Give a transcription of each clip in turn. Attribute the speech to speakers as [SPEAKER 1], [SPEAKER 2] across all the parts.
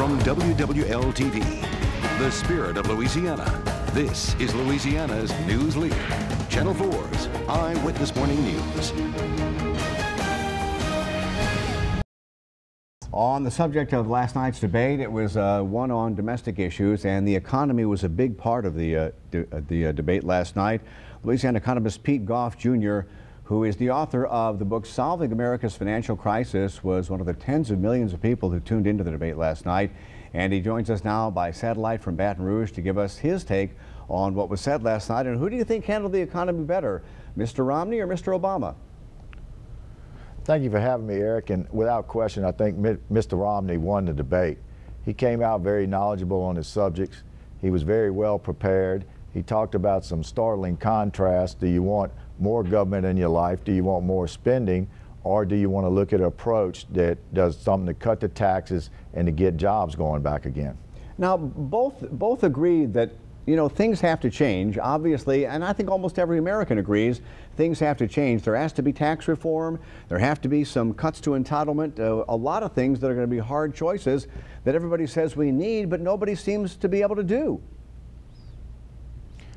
[SPEAKER 1] from Wwltv, the spirit of Louisiana. This is Louisiana's news leader, Channel 4's Eyewitness Morning News.
[SPEAKER 2] On the subject of last night's debate, it was one on domestic issues, and the economy was a big part of the debate last night. Louisiana economist Pete Goff, Jr., who is the author of the book Solving America's Financial Crisis, was one of the tens of millions of people who tuned into the debate last night. And he joins us now by satellite from Baton Rouge to give us his take on what was said last night. And who do you think handled the economy better, Mr. Romney or Mr. Obama?
[SPEAKER 3] Thank you for having me, Eric. And without question, I think Mr. Romney won the debate. He came out very knowledgeable on his subjects. He was very well prepared. He talked about some startling contrasts. Do you want more government in your life? Do you want more spending? Or do you want to look at an approach that does something to cut the taxes and to get jobs going back again? Now,
[SPEAKER 2] both agree that, you know, things have to change, obviously, and I think almost every American agrees things have to change. There has to be tax reform. There have to be some cuts to entitlement, a lot of things that are going to be hard choices that everybody says we need, but nobody seems to be able to do.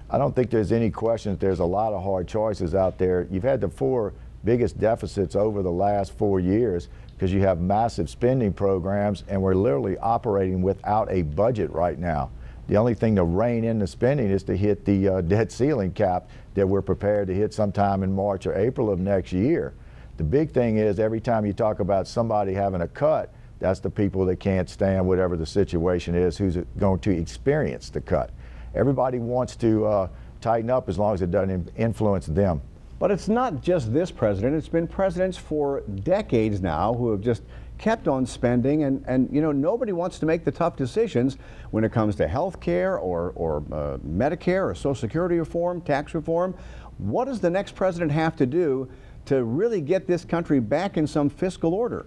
[SPEAKER 3] I don't think there's any question that there's a lot of hard choices out there. You've had the four biggest deficits over the last 4 years because you have massive spending programs, and we're literally operating without a budget right now. The only thing to rein in the spending is to hit the debt ceiling cap that we're prepared to hit sometime in March or April of next year. The big thing is every time you talk about somebody having a cut, that's the people that can't stand whatever the situation is who's going to experience the cut. Everybody wants to tighten up as long as it doesn't influence them.
[SPEAKER 2] But it's not just this president. It's been presidents for decades now who have just kept on spending, and you know, nobody wants to make the tough decisions when it comes to health care or Medicare or Social Security reform, tax reform. What does the next president have to do to really get this country back in some fiscal order?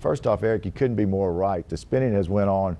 [SPEAKER 3] First off, Eric, you couldn't be more right. The spending has went on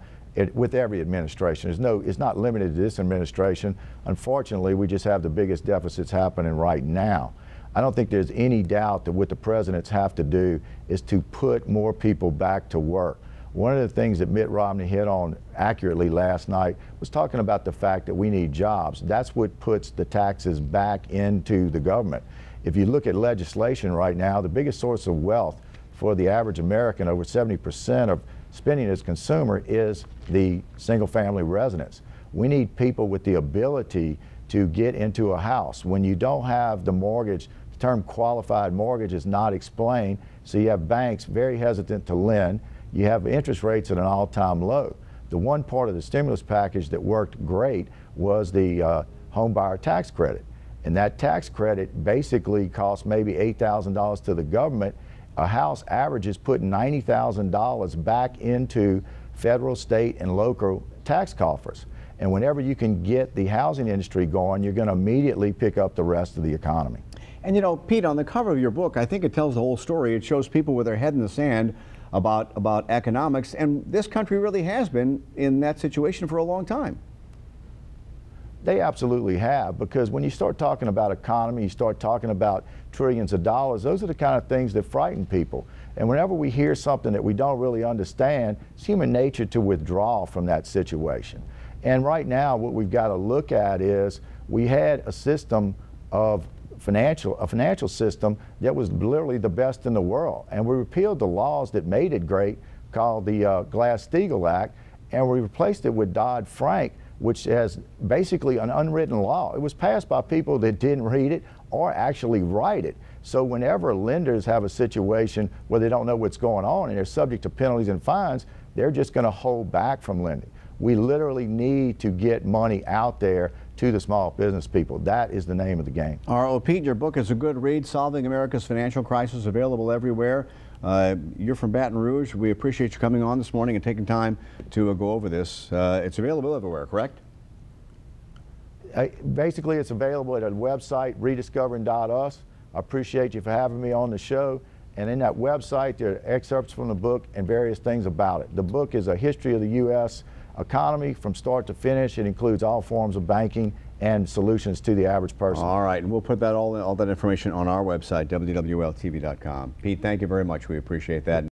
[SPEAKER 3] with every administration. It's not limited to this administration. Unfortunately, we just have the biggest deficits happening right now. I don't think there's any doubt that what the presidents have to do is to put more people back to work. One of the things that Mitt Romney hit on accurately last night was talking about the fact that we need jobs. That's what puts the taxes back into the government. If you look at legislation right now, the biggest source of wealth for the average American, over 70% of spending as consumer, is the single-family residence. We need people with the ability to get into a house. When you don't have the mortgage, the term qualified mortgage is not explained, so you have banks very hesitant to lend. You have interest rates at an all-time low. The one part of the stimulus package that worked great was the home buyer tax credit. And that tax credit basically costs maybe $8,000 to the government. A house averages putting $90,000 back into federal, state, and local tax coffers. And whenever you can get the housing industry going, you're going to immediately pick up the rest of the economy.
[SPEAKER 2] And you know, Pete, on the cover of your book, I think it tells the whole story. It shows people with their head in the sand about economics, and this country really has been in that situation for a long time.
[SPEAKER 3] They absolutely have, because when you start talking about economy, you start talking about trillions of dollars, those are the kind of things that frighten people. And whenever we hear something that we don't really understand, it's human nature to withdraw from that situation. And right now, what we've got to look at is we had a system of a financial system that was literally the best in the world. And we repealed the laws that made it great, called the Glass-Steagall Act, and we replaced it with Dodd-Frank, which has basically an unwritten law. It was passed by people that didn't read it or actually write it. So whenever lenders have a situation where they don't know what's going on and they're subject to penalties and fines, they're just going to hold back from lending. We literally need to get money out there to the small business people. That is the name of the game.
[SPEAKER 2] All right, well, Pete, your book is a good read, Solving America's Financial Crisis, available everywhere. You're from Baton Rouge. We appreciate you coming on this morning and taking time to go over this. It's available everywhere, correct?
[SPEAKER 3] Basically, it's available at a website, rediscovering.us. I appreciate you for having me on the show. And in that website, there are excerpts from the book and various things about it. The book is a history of the U.S. economy from start to finish. It includes all forms of banking and solutions to the average person.
[SPEAKER 2] All right, and we'll put that all that information on our website, wwltv.com. Pete, thank you very much. We appreciate that.